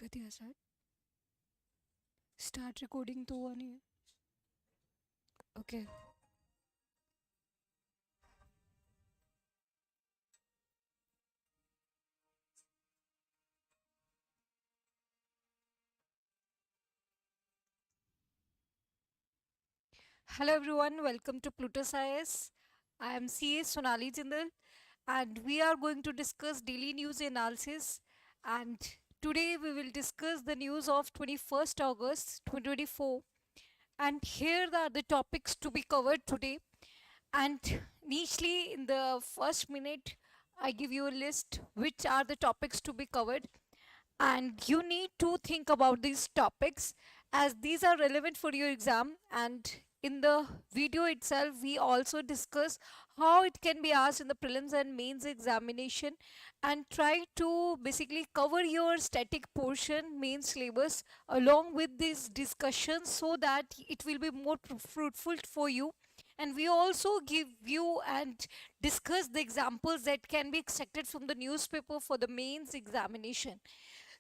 कर दिया start recording तो हुआ नहीं है okay Hello everyone, welcome to PLUTUS IAS. I am CA Sonali Jindal and we are going to discuss daily news analysis, and today we will discuss the news of 21st August 2024, and here are the topics to be covered today. And initially in the first minute I give you a list which are the topics to be covered, and you need to think about these topics as these are relevant for your exam. And in the video itself we also discuss how it can be asked in the prelims and mains examination, and try to basically cover your static portion main syllabus along with these discussions so that it will be more fruitful for you. And we also give you and discuss the examples that can be extracted from the newspaper for the mains examination.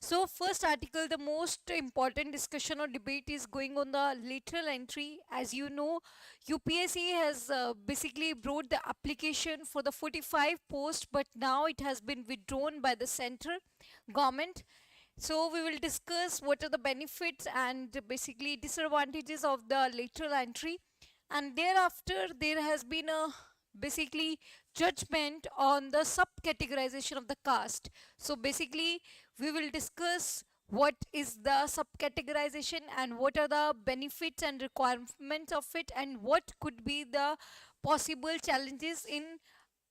So first article, the most important discussion or debate is going on the lateral entry. As you know, UPSC has basically brought the application for the 45 post, but now it has been withdrawn by the central government. So we will discuss what are the benefits and basically disadvantages of the lateral entry. And thereafter, there has been a basically judgment on the subcategorization of the caste. So basically, we will discuss what is the subcategorization and what are the benefits and requirements of it, and what could be the possible challenges in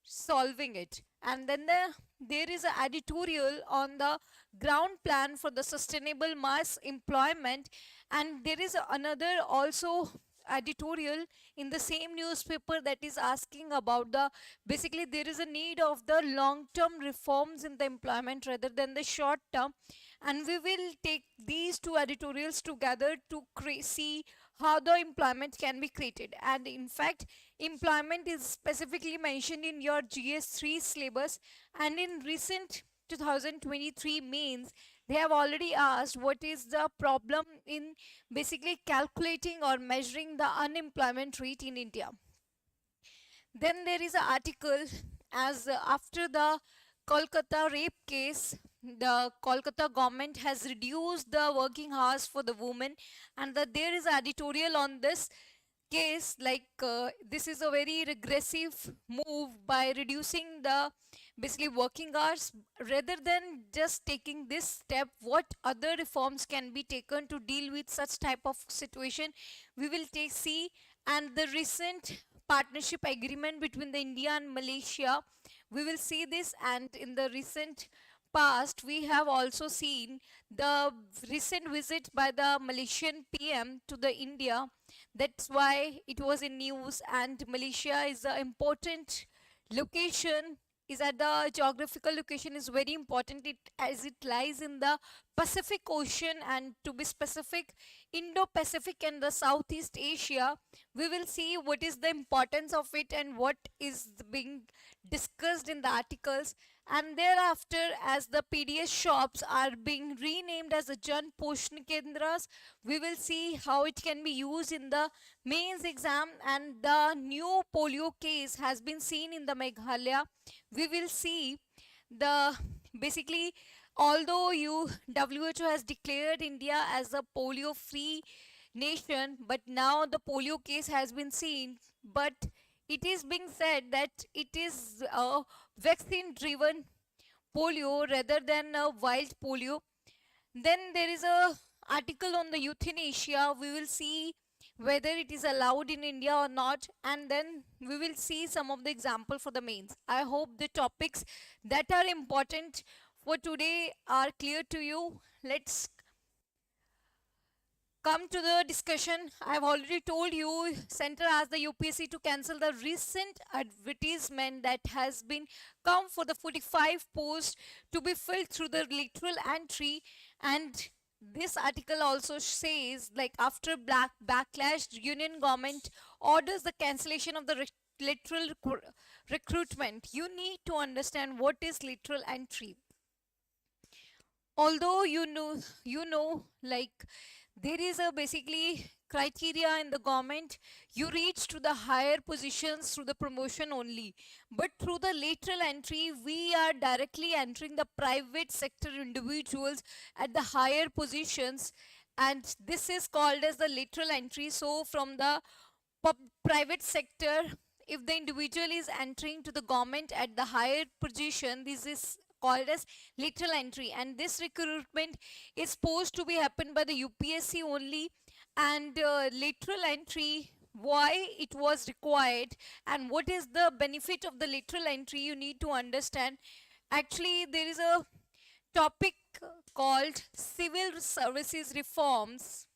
solving it. And then there is an editorial on the ground plan for the sustainable mass employment, and there is another also editorial in the same newspaper that is asking about the basically there is a need of the long term reforms in the employment rather than the short term. And we will take these two editorials together to see how the employment can be created. And in fact, employment is specifically mentioned in your GS3 syllabus, and in recent 2023 mains they have already asked what is the problem in basically calculating or measuring the unemployment rate in India. Then there is an article as after the Kolkata rape case, the Kolkata government has reduced the working hours for the women, and that there is an editorial on this case like this is a very regressive move by reducing the basically working hours. Rather than just taking this step, what other reforms can be taken to deal with such type of situation, we will take see. And the recent partnership agreement between the India and Malaysia, we will see this. And in the recent past we have also seen the recent visit by the Malaysian PM to the India. That's why it was in news. And Malaysia is an important location, is at the geographical location is very important, it as it lies in the Pacific Ocean, and to be specific Indo-Pacific and the Southeast Asia. We will see what is the importance of it and what is being discussed in the articles. And thereafter, as the PDS shops are being renamed as the Jan Poshan Kendras, we will see how it can be used in the mains exam. And the new polio case has been seen in the Meghalaya. We will see the basically, although WHO has declared India as a polio free nation, but now the polio case has been seen. But it is being said that it is a vaccine driven polio rather than a wild polio. Then there is a article on the euthanasia. We will see whether it is allowed in India or not, and then we will see some of the example for the mains. I hope the topics that are important for today are clear to you. Let's come to the discussion. I have already told you, Center asked the UPSC to cancel the recent advertisement that has been come for the 45 posts to be filled through the lateral entry. And this article also says, like after black backlash, union government orders the cancellation of the lateral recruitment. You need to understand what is lateral entry. although you know like there is a basically criteria in the government, you reach to the higher positions through the promotion only, but through the lateral entry we are directly entering the private sector individuals at the higher positions, and this is called as the lateral entry. So from the private sector, if the individual is entering to the government at the higher position, this is called as lateral entry, and this recruitment is supposed to be happen by the UPSC only. And lateral entry, why it was required and what is the benefit of the lateral entry, you need to understand. Actually, there is a topic called civil services reforms.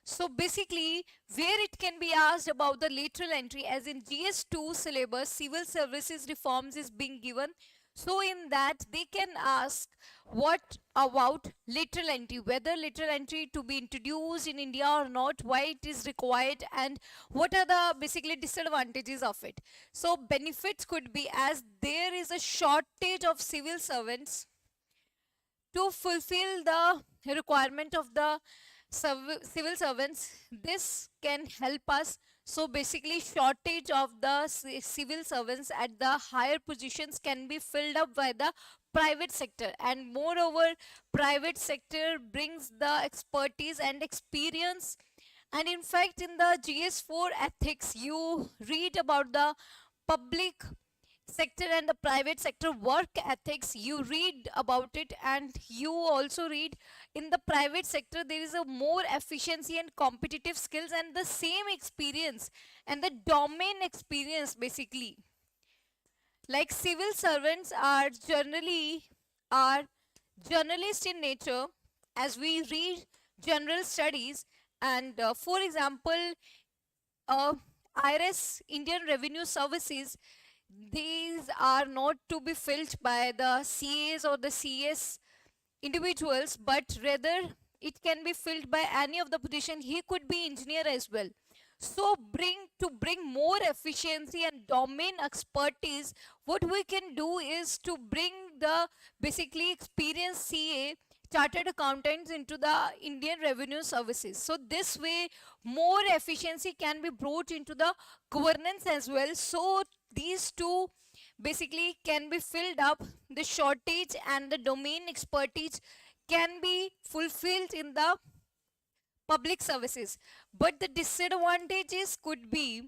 So basically, where it can be asked about the lateral entry, as in GS2 syllabus, civil services reforms is being given. So in that, they can ask what about lateral entry, whether lateral entry to be introduced in India or not, why it is required, and what are the basically disadvantages of it. So benefits could be, as there is a shortage of civil servants to fulfill the requirement of the civil servants, this can help us. So basically, shortage of the civil servants at the higher positions can be filled up by the private sector, and moreover private sector brings the expertise and experience. And in fact, in the GS4 ethics you read about the public sector and the private sector work ethics, you read about it, and you also read in the private sector there is a more efficiency and competitive skills and the same experience and the domain experience. Basically, like civil servants are journalist in nature, as we read general studies. And for example, uh, IRS, Indian Revenue Services, these are not to be filled by the CAs or the CS individuals, but rather it can be filled by any of the position. He could be engineer as well. So bring more efficiency and domain expertise, what we can do is to bring the basically experienced CA chartered accountants into the Indian Revenue Services. So this way more efficiency can be brought into the governance as well. So these two basically can be filled up, the shortage and the domain expertise can be fulfilled in the public services. But the disadvantages could be,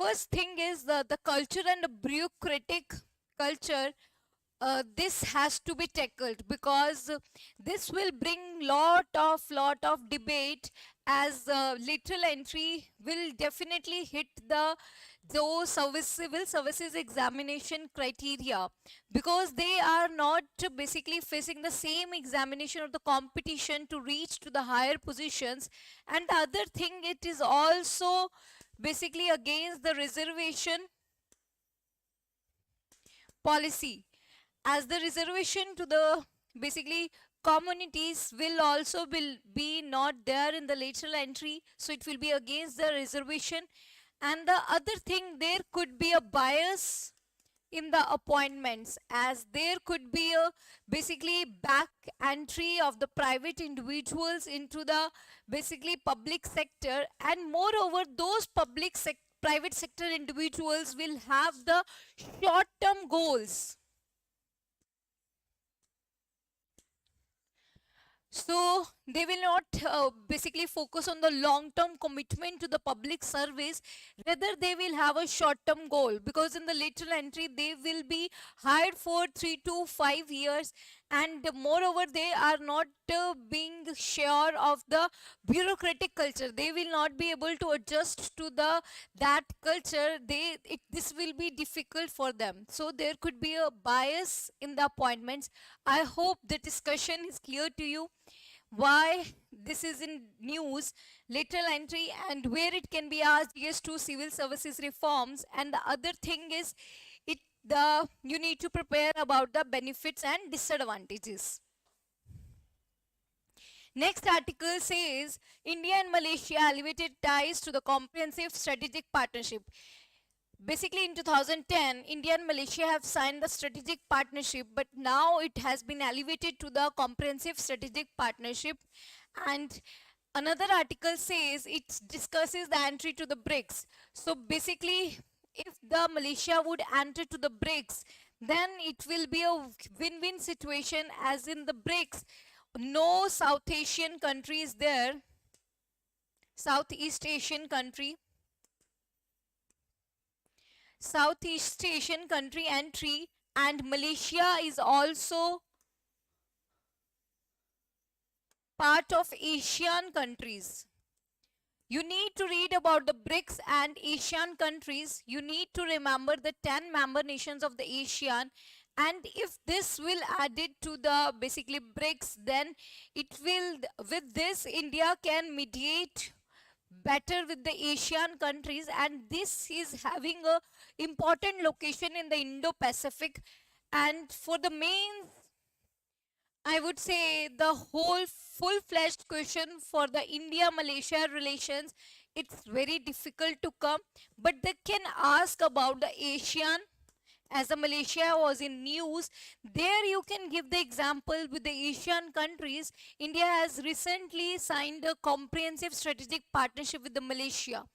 first thing is the culture and the bureaucratic culture. This has to be tackled because this will bring lot of debate, as lateral entry will definitely hit the those civil services examination criteria, because they are not basically facing the same examination or the competition to reach to the higher positions. And the other thing, it is also basically against the reservation policy, as the reservation to the basically communities will also be not there in the lateral entry, so it will be against the reservation. And the other thing, there could be a bias in the appointments, as there could be a basically back entry of the private individuals into the basically public sector. And moreover, those private sector individuals will have the short term goals. So they will not basically focus on the long term commitment to the public service, rather they will have a short term goal, because in the lateral entry they will be hired for 3 to 5 years. And moreover, they are not being sure of the bureaucratic culture, they will not be able to adjust to the that culture. This will be difficult for them, so there could be a bias in the appointments. I hope the discussion is clear to you, why this is in news, lateral entry, and where it can be asked, yes, to civil services reforms. And the other thing is, it the you need to prepare about the benefits and disadvantages. Next article says India and Malaysia elevated ties to the comprehensive strategic partnership. Basically, in 2010, India and Malaysia have signed the strategic partnership, but now it has been elevated to the comprehensive strategic partnership. And another article says it discusses the entry to the BRICS. So basically, if the Malaysia would enter to the BRICS, then it will be a win-win situation, as in the BRICS, no South Asian country is there, Southeast Asian country, Southeast Asian country entry, and Malaysia is also part of Asian countries. You need to read about the BRICS and Asian countries. You need to remember the 10 member nations of the Asian. And if this will add it to the basically BRICS, then it will, with this, India can mediate better with the Asian countries, and this is having a important location in the Indo-Pacific. And for the main, I would say the whole full-fledged question for the India-Malaysia relations, it's very difficult to come, but they can ask about the Asian. As the Malaysia was in news, there you can give the example with the Asian countries. India has recently signed a comprehensive strategic partnership with the Malaysia.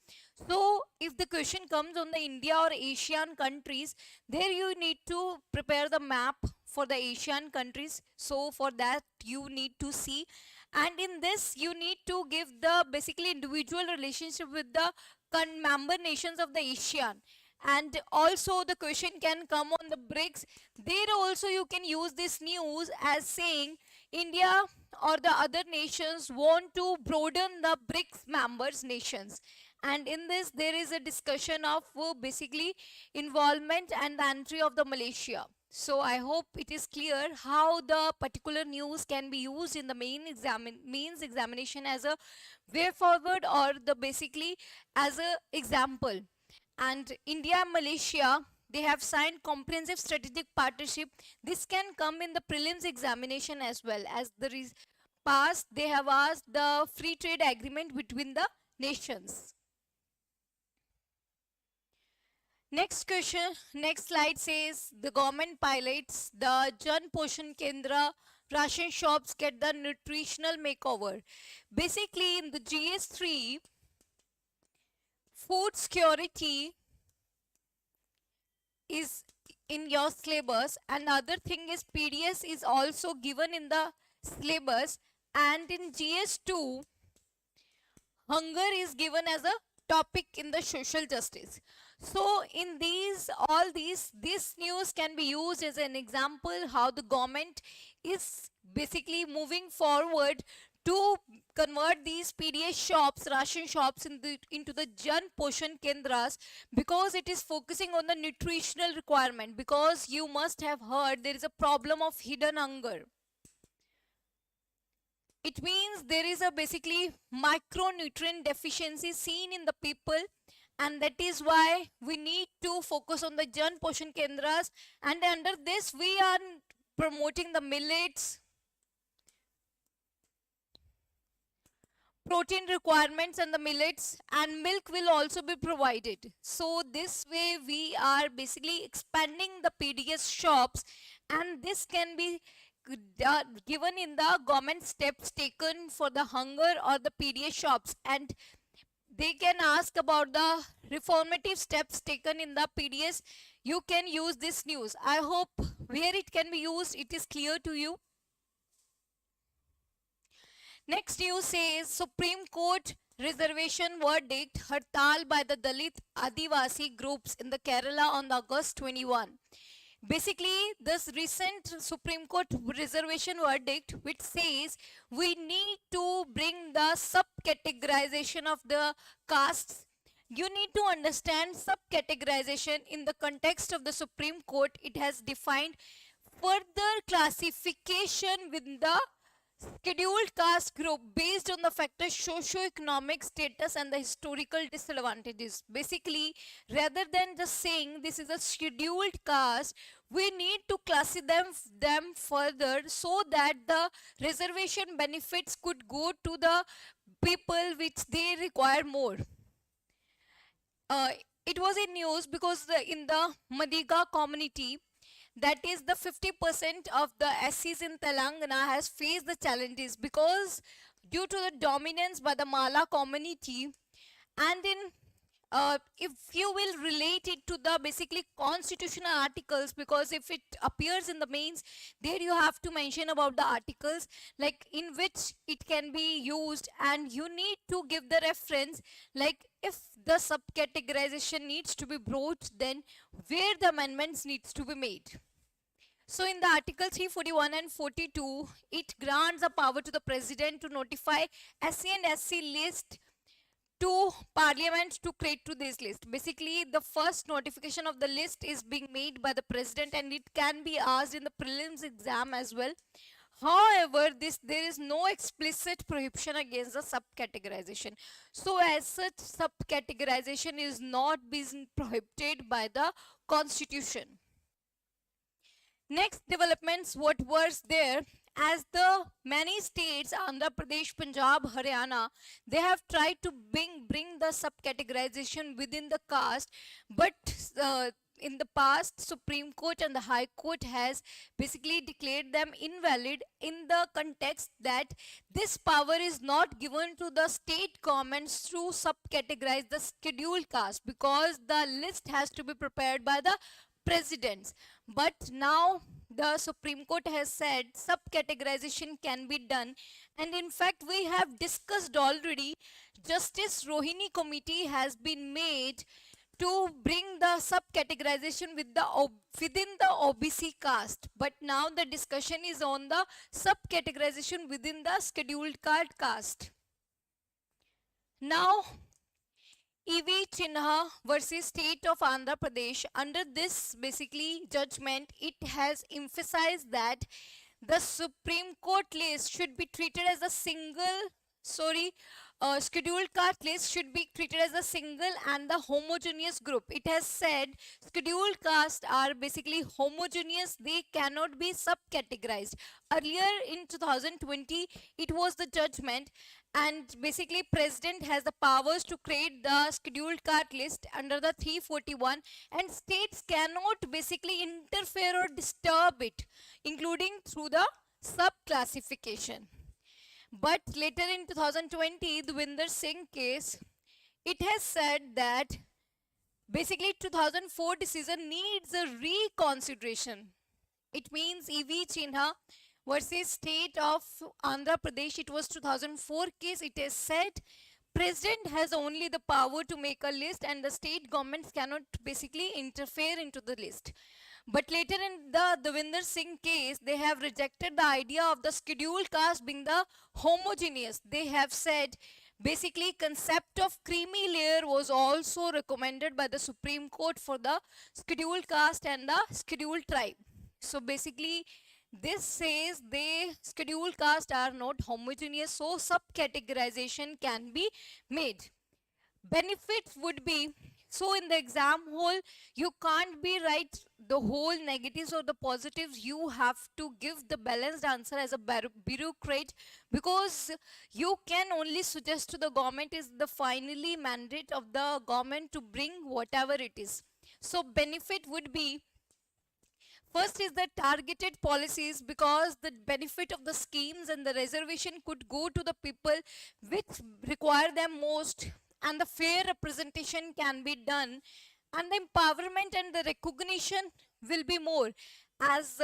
So if the question comes on the India or Asian countries, there you need to prepare the map for the Asian countries. So for that you need to see, and in this you need to give the basically individual relationship with the member nations of the Asian. And also the question can come on the BRICS. There also you can use this news as saying India or the other nations want to broaden the BRICS members nations. And in this there is a discussion of basically involvement and the entry of the Malaysia. So I hope it is clear how the particular news can be used in the mains examination as a way forward, or the basically as a example. And India and Malaysia, they have signed comprehensive strategic partnership. This can come in the prelims examination as well. As the past, they have asked the free trade agreement between the nations. Next question, next slide says the government pilots the Jan Poshan Kendra ration shops get the nutritional makeover. Basically, in the GS3, food security is in your syllabus, and other thing is PDS is also given in the syllabus, and in GS2 hunger is given as a topic in the social justice. So in these all these this news can be used as an example how the government is basically moving forward to convert these PDS shops, ration shops into the Jan Poshan Kendras, because it is focusing on the nutritional requirement, because you must have heard there is a problem of hidden hunger. It means there is a basically micronutrient deficiency seen in the people, and that is why we need to focus on the Jan Poshan Kendras, and under this we are promoting the millets, protein requirements and the millets, and milk will also be provided. So this way we are basically expanding the PDS shops, and this can be given in the government steps taken for the hunger or the PDS shops, and they can ask about the reformative steps taken in the PDS. You can use this news. I hope where it can be used, it is clear to you. Next news says Supreme Court reservation verdict hartal by the Dalit Adivasi groups in the Kerala on August 21. Basically, this recent Supreme Court reservation verdict, which says we need to bring the subcategorization of the castes. You need to understand subcategorization in the context of the Supreme Court. It has defined further classification within the scheduled caste group based on the factors socio-economic status and the historical disadvantages. Basically, rather than just saying this is a scheduled caste, we need to classify them further so that the reservation benefits could go to the people which they require more. it was in news because in the Madiga community, that is the 50% of the SCs in Telangana has faced the challenges because due to the dominance by the Mala community, and in if you will relate it to the basically constitutional articles, because if it appears in the mains, there you have to mention about the articles like in which it can be used, and you need to give the reference like if the subcategorization needs to be brought, then where the amendments needs to be made. So in the Article 341 and 42, it grants a power to the President to notify SC and SC list to Parliament to create to this list. Basically, the first notification of the list is being made by the President, and it can be asked in the prelims exam as well. However, there is no explicit prohibition against the subcategorization. So as such, subcategorization is not being prohibited by the Constitution. Next developments, what was there, as the many states, Andhra Pradesh, Punjab, Haryana, they have tried to bring the subcategorization within the caste, but in the past, Supreme Court and the High Court has basically declared them invalid in the context that this power is not given to the state governments to subcategorize the scheduled caste, because the list has to be prepared by the presidents. But now the Supreme Court has said subcategorization can be done, and in fact we have discussed already. Justice Rohini committee has been made to bring the subcategorization within the OBC caste, but now the discussion is on the subcategorization within the scheduled caste. Now E.V. Chinha versus State of Andhra Pradesh. Under this basically judgment, it has emphasized that the Supreme Court list should be treated as a scheduled caste list should be treated as a single and the homogeneous group. It has said scheduled castes are basically homogeneous, they cannot be subcategorized. Earlier in 2020, it was the judgment, and basically president has the powers to create the scheduled caste list under the 341, and states cannot basically interfere or disturb it, including through the subclassification. But later in 2020, the Winder Singh case, it has said that basically 2004 decision needs a reconsideration. It means E.V. Chinha versus State of Andhra Pradesh, it was 2004 case. It is said president has only the power to make a list, and the state governments cannot basically interfere into the list. But later in the Devinder Singh case, they have rejected the idea of the scheduled caste being the homogeneous. They have said basically concept of creamy layer was also recommended by the Supreme Court for the scheduled caste and the scheduled tribe. So basically this says the scheduled caste are not homogeneous, so subcategorization can be made. Benefits would be, so in the exam hall, you can't be write the whole negatives or the positives. You have to give the balanced answer as a bureaucrat, because you can only suggest to the government is the finally mandate of the government to bring whatever it is. So benefit would be, first is the targeted policies, because the benefit of the schemes and the reservation could go to the people which require them most, and the fair representation can be done, and the empowerment and the recognition will be more, as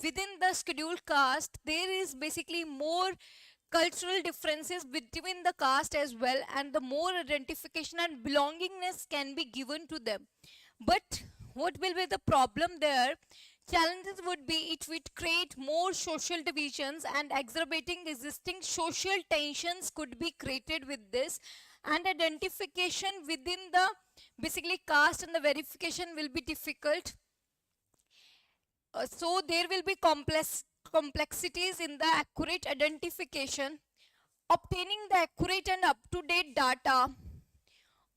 within the scheduled caste there is basically more cultural differences between the caste as well, and the more identification and belongingness can be given to them. But what will be the problem there? Challenges would be it would create more social divisions, and exacerbating existing social tensions could be created with this, and identification within the basically caste and the verification will be difficult. So there will be complexities in the accurate identification. Obtaining the accurate and up-to-date data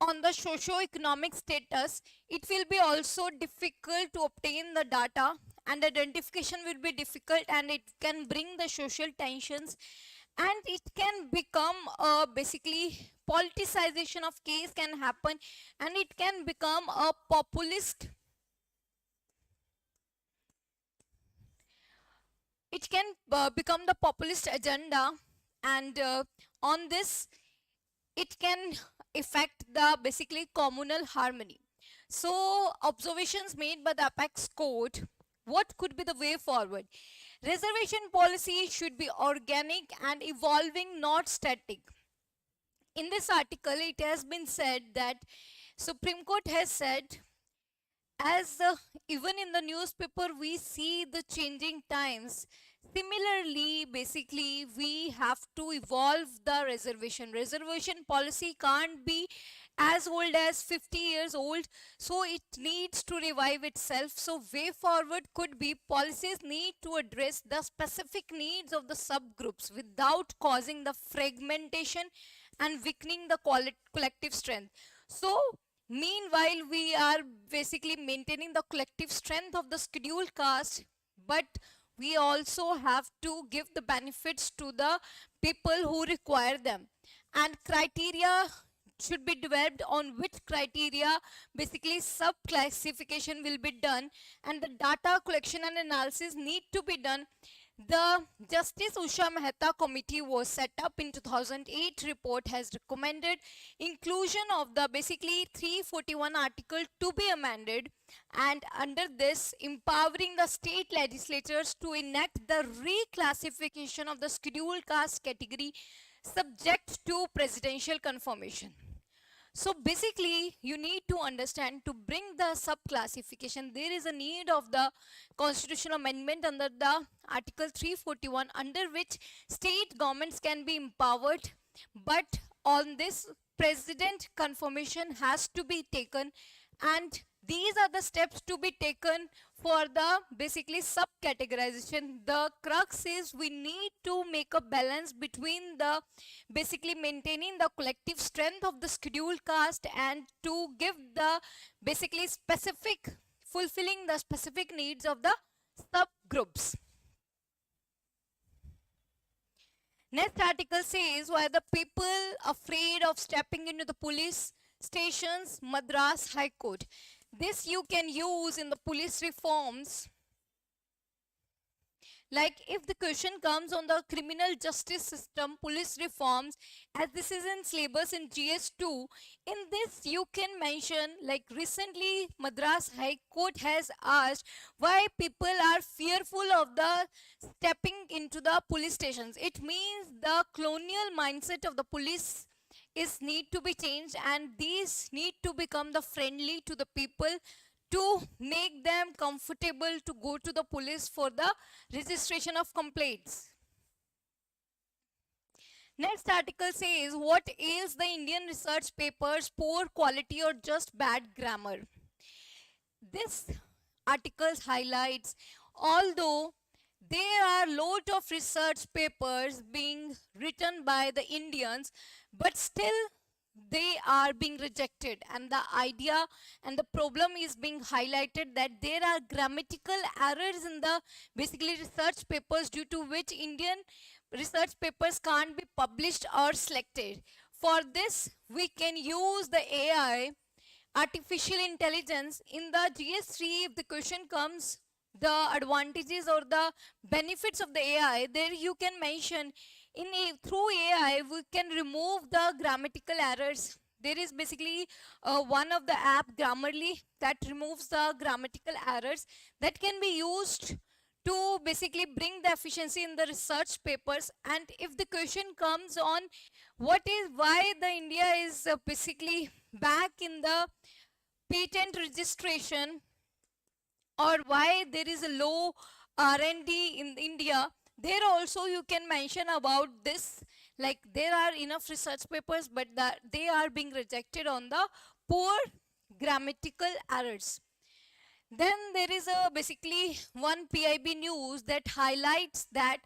on the socio-economic status, it will be also difficult to obtain the data, and identification will be difficult, and it can bring the social tensions. and it can become basically politicization of case can happen, and it can become a populist, it can become the populist agenda, and on this it can affect the basically communal harmony. So observations made by the apex court, what could be the way forward? Reservation policy should be organic and evolving, not static. In this article it has been said that Supreme Court has said, as even in the newspaper we see the changing times, similarly basically we have to evolve the reservation policy can't be as old as 50 years old, so it needs to revive itself. So way forward could be policies need to address the specific needs of the subgroups without causing the fragmentation and weakening the collective strength. So meanwhile, we are basically maintaining the collective strength of the scheduled caste, but we also have to give the benefits to the people who require them. And criteria should be developed on which criteria basically sub classification will be done, and the data collection and analysis need to be done. The Justice Usha Mehta committee was set up in 2008. Report has recommended inclusion of the basically 341 article to be amended, and under this empowering the state legislatures to enact the reclassification of the scheduled caste category subject to presidential confirmation. So basically you need to understand, to bring the sub classification there is a need of the constitutional amendment under the article 341, under which state governments can be empowered, but on this president confirmation has to be taken, and these are the steps to be taken for the basically subcategorization. The crux is we need to make a balance between the basically maintaining the collective strength of the scheduled caste and to give the basically specific, fulfilling the specific needs of the subgroups. Next article says, why the people afraid of stepping into the police stations, Madras High Court. This you can use in the police reforms. Like if the question comes on the criminal justice system, police reforms, as this is in syllabus in GS2, in this you can mention, like recently Madras High Court has asked why people are fearful of the stepping into the police stations. It means the colonial mindset of the police is need to be changed, and these need to become the friendly to the people to make them comfortable to go to the police for the registration of complaints. Next article says, what ails the Indian research papers? Poor quality or just bad grammar? This article highlights, although there are lot of research papers being written by the Indians, but still they are being rejected, and the idea and the problem is being highlighted that there are grammatical errors in the basically research papers, due to which Indian research papers can't be published or selected. For this we can use the AI, artificial intelligence. In the GS3 if the question comes the advantages or the benefits of the AI, there you can mention through AI we can remove the grammatical errors. There is basically one of the app Grammarly that removes the grammatical errors that can be used to basically bring the efficiency in the research papers. And if the question comes on why the India is basically back in the patent registration, or why there is a low R&D in India, there also you can mention about this, like there are enough research papers but they are being rejected on the poor grammatical errors. Then there is a basically one PIB news that highlights that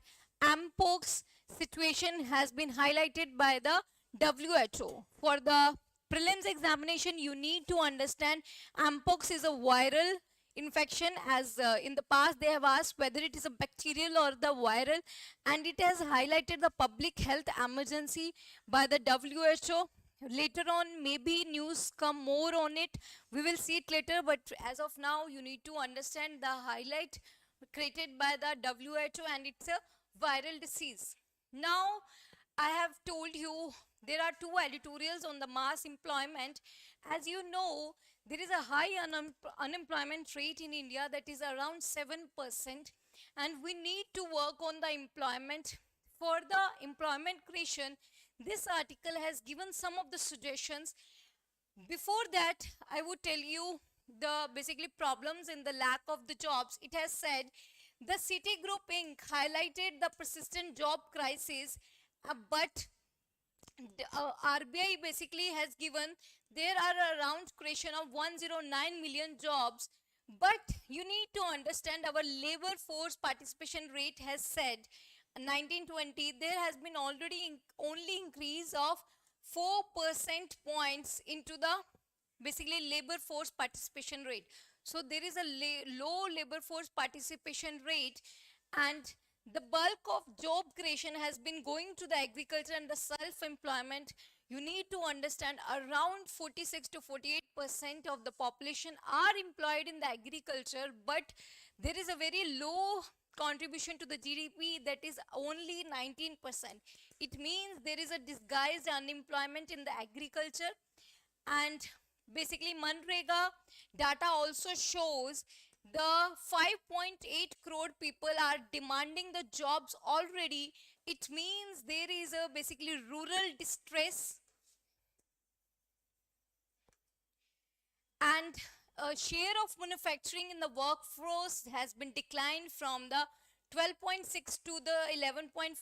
Mpox situation has been highlighted by the WHO. For the prelims examination you need to understand Mpox is a viral infection, as in the past they have asked whether it is a bacterial or the viral, and it has highlighted the public health emergency by the WHO. Later on, maybe news come more on it. We will see it later, but as of now, you need to understand the highlight created by the WHO, and it's a viral disease. Now, I have told you there are two editorials on the mass employment. As you know, there is a high unemployment rate in India, that is around 7%, and we need to work on the employment. For the employment creation, this article has given some of the suggestions. Before that, I would tell you the basically problems in the lack of the jobs. It has said the Citigroup Inc. highlighted the persistent job crisis, but RBI basically has given there are around creation of 109 million jobs, but you need to understand our labor force participation rate has said 1920 there has been already only increase of 4% points into the basically labor force participation rate. So there is a low labor force participation rate, and the bulk of job creation has been going to the agriculture and the self-employment. You need to understand around 46 to 48% of the population are employed in the agriculture, but there is a very low contribution to the GDP, that is only 19%. It means there is a disguised unemployment in the agriculture. And basically Manrega data also shows the 5.8 crore people are demanding the jobs already. It means there is a basically rural distress, and a share of manufacturing in the workforce has been declined from the 12.6 to the 11.4%.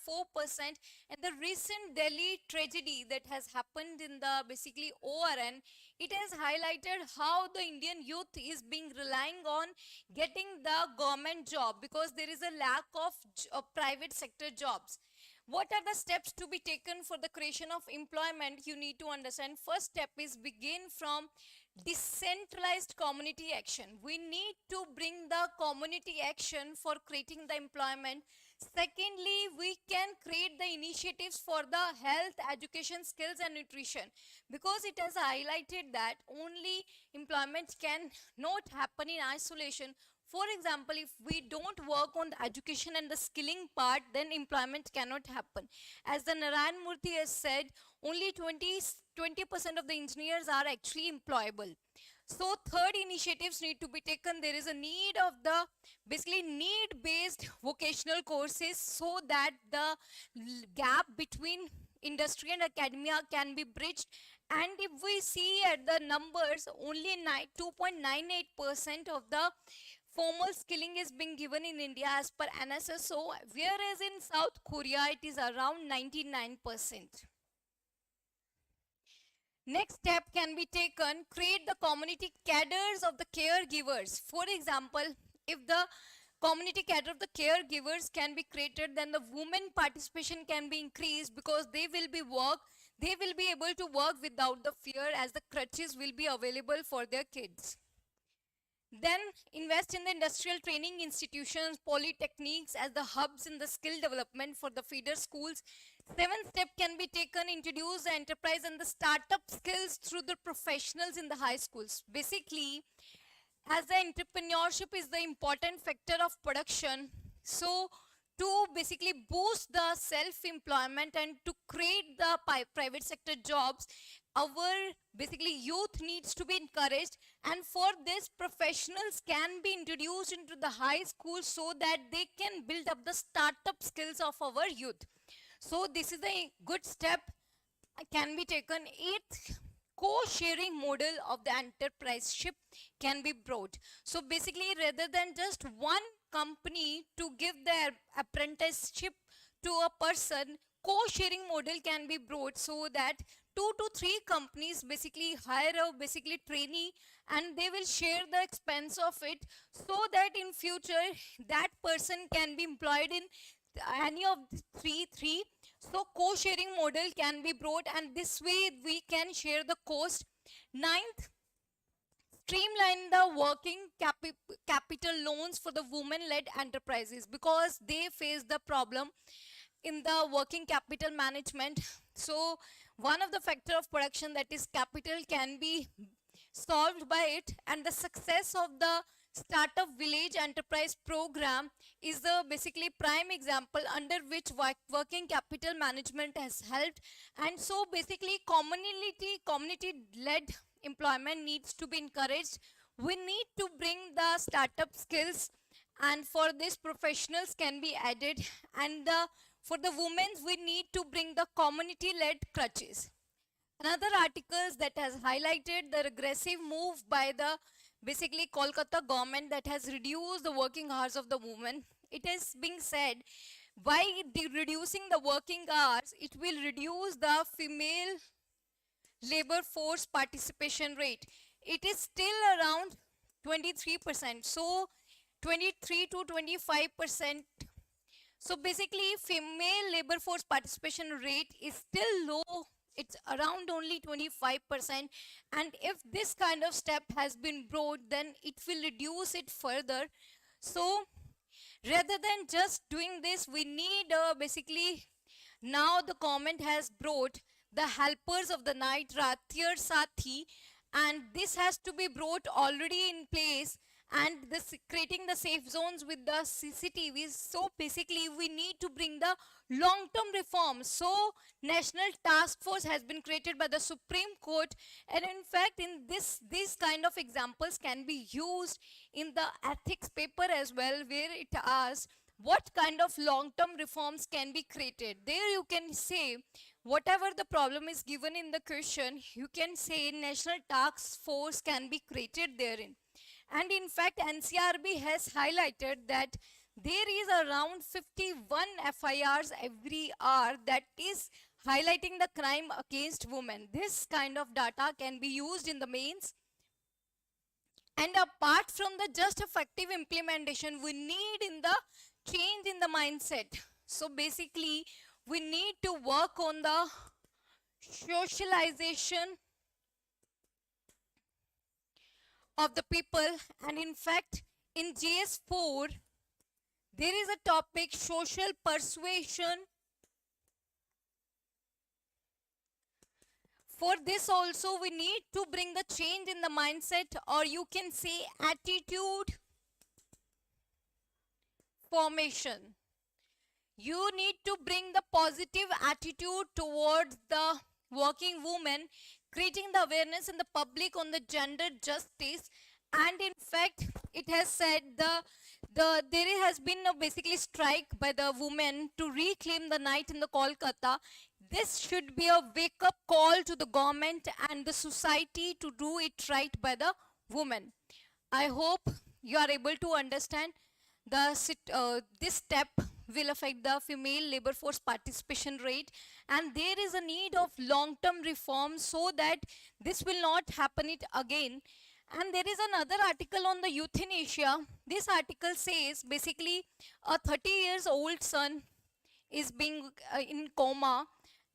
And the recent Delhi tragedy that has happened in the basically ORN, it has highlighted how the Indian youth is being relying on getting the government job because there is a lack of private sector jobs. What are the steps to be taken for the creation of employment? You need to understand. First step is begin from decentralized community action. We need to bring the community action for creating the employment. Secondly, we can create the initiatives for the health, education, skills and nutrition, because it has highlighted that only employment can not happen in isolation. For example, if we don't work on the education and the skilling part, then employment cannot happen. As the Narayan Murthy has said, only 20% of the engineers are actually employable. So third initiatives need to be taken. There is a need of the basically need-based vocational courses so that the gap between industry and academia can be bridged. And if we see at the numbers, only 2.98% of the formal skilling is being given in India as per NSSO, whereas in South Korea it is around 99%. Next step can be taken, create the community cadres of the caregivers. For example, if the community cadre of the caregivers can be created, then the women participation can be increased because they will be able to work without the fear, as the crutches will be available for their kids. Then invest in the industrial training institutions, polytechniques as the hubs in the skill development for the feeder schools. Seventh step can be taken, introduce the enterprise and the startup skills through the professionals in the high schools. Basically, as the entrepreneurship is the important factor of production, so to basically boost the self-employment and to create the private sector jobs, our basically youth needs to be encouraged, and for this professionals can be introduced into the high school so that they can build up the startup skills of our youth. So this is a good step can be taken. Eighth, co-sharing model of the enterpriseship can be brought. So basically, rather than just one company to give their apprenticeship to a person, co-sharing model can be brought so that 2 to 3 companies basically hire a basically trainee and they will share the expense of it, so that in future that person can be employed in any of the three. So co-sharing model can be brought, and this way we can share the cost. Ninth, streamline the working capital loans for the women-led enterprises, because they face the problem in the working capital management. So one of the factor of production, that is capital, can be solved by it. And the success of the startup village enterprise program is the basically prime example under which working capital management has helped. And so basically community led employment needs to be encouraged. We need to bring the startup skills, and for this professionals can be added. And for the women, we need to bring the community led crutches. Another articles that has highlighted the regressive move by the basically Kolkata government that has reduced the working hours of the women. It is being said, by reducing the working hours, it will reduce the female labor force participation rate. It is still around 23%. So 23 to 25%. So basically female labor force participation rate is still low. It's around only 25%. And if this kind of step has been brought, then it will reduce it further. So rather than just doing this, we need basically, now the government has brought the helpers of the night, Ratir Sathi, and this has to be brought already in place, and this creating the safe zones with the CCTVs. So basically we need to bring the long-term reforms. So national task force has been created by the Supreme Court, and in fact in this, these kind of examples can be used in the ethics paper as well, where it asks what kind of long-term reforms can be created. There you can say whatever the problem is given in the question, you can say national task force can be created therein. And in fact, NCRB has highlighted that there is around 51 FIRs every hour that is highlighting the crime against women. This kind of data can be used in the mains. And apart from the just effective implementation, we need in the change in the mindset. So basically, we need to work on the socialization of the people. And in fact, in GS4, there is a topic, social persuasion. For this also, we need to bring the change in the mindset, or you can say attitude formation. You need to bring the positive attitude towards the working woman, creating the awareness in the public on the gender justice. And in fact, it has said there has been a basically strike by the women to reclaim the night in the Kolkata. This should be a wake-up call to the government and the society to do it right by the woman. I hope you are able to understand this step will affect the female labor force participation rate, and there is a need of long-term reform so that this will not happen it again. And there is another article on the euthanasia. This article says basically a 30 years old son is being in coma,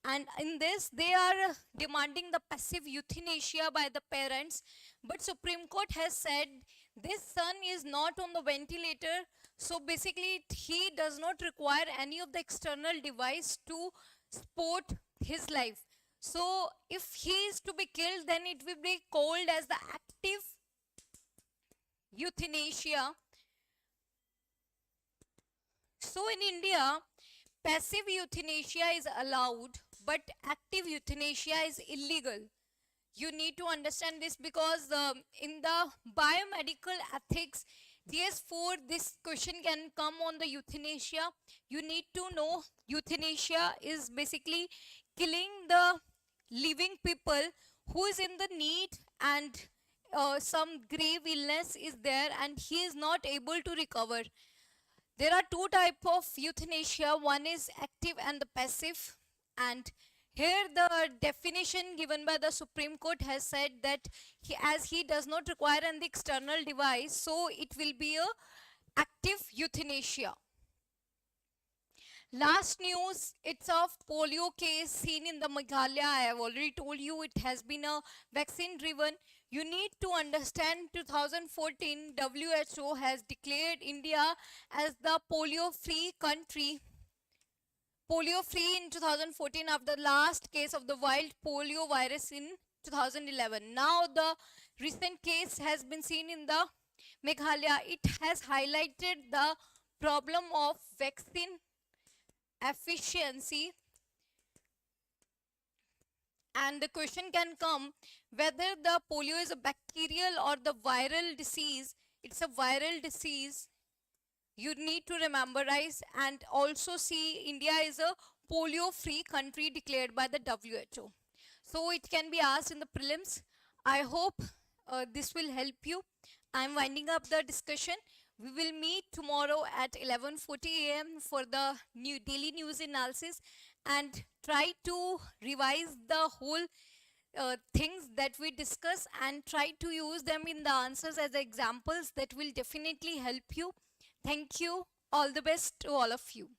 and in this they are demanding the passive euthanasia by the parents. But Supreme Court has said this son is not on the ventilator, so basically he does not require any of the external device to support his life. So if he is to be killed, then it will be called as the active euthanasia. So in India, passive euthanasia is allowed, but active euthanasia is illegal. You need to understand this, because in the biomedical ethics, DS4, this question can come on the euthanasia. You need to know euthanasia is basically killing the living people who is in the need, and some grave illness is there and he is not able to recover. There are two types of euthanasia. One is active and the passive. And here the definition given by the Supreme Court has said that as he does not require an external device, so it will be a active euthanasia. Last news, it's of polio case seen in the Meghalaya. I have already told you it has been a vaccine driven. You need to understand 2014 WHO has declared India as the polio-free country. Polio-free in 2014 after the last case of the wild polio virus in 2011. Now the recent case has been seen in the Meghalaya. It has highlighted the problem of vaccine efficiency, and the question can come whether the polio is a bacterial or the viral disease. It's a viral disease. You need to memorize and also see India is a polio free country declared by the WHO. So it can be asked in the prelims. I hope this will help you. I'm winding up the discussion. We will meet tomorrow at 11:40 a.m. for the new daily news analysis, and try to revise the whole things that we discuss and try to use them in the answers as examples that will definitely help you. Thank you. All the best to all of you.